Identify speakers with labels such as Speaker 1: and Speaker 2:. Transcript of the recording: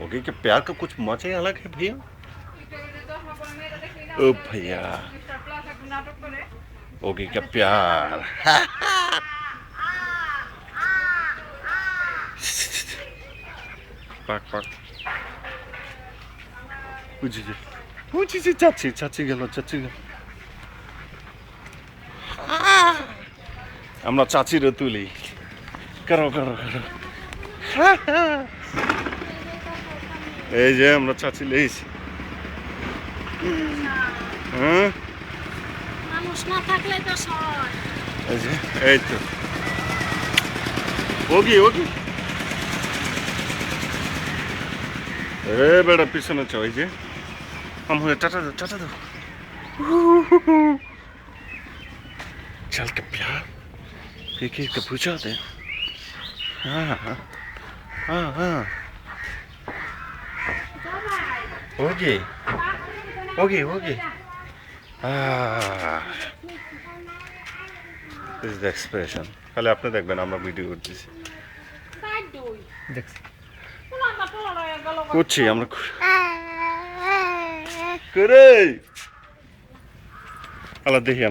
Speaker 1: Okay कि प्यार का कुछ मजा ही अलग है भैया। ओ भैया ओके क्या प्यार। पाक पाक বুঝিছে বুঝিছে চাচি চাচি গেল আমরা চাচিরে তুলি করো করো করো এই যে আমরা চাচি লেইছি হ্যাঁ
Speaker 2: মানুষ না থাকলে তো সয়
Speaker 1: এই যে এই তো ওগি ওগি এ বেড়া পিছনে চ এই যে हम टाटा दो चल के प्यार एक एक का पूछा दे हाँ हाँ हाँ हाँ होगी होगी होगी दिस इज द एक्सप्रेशन खाली आपने देखবেন আমরা ভিডিও করতেছি দেখছি করছি আমরা করে আলা দেখি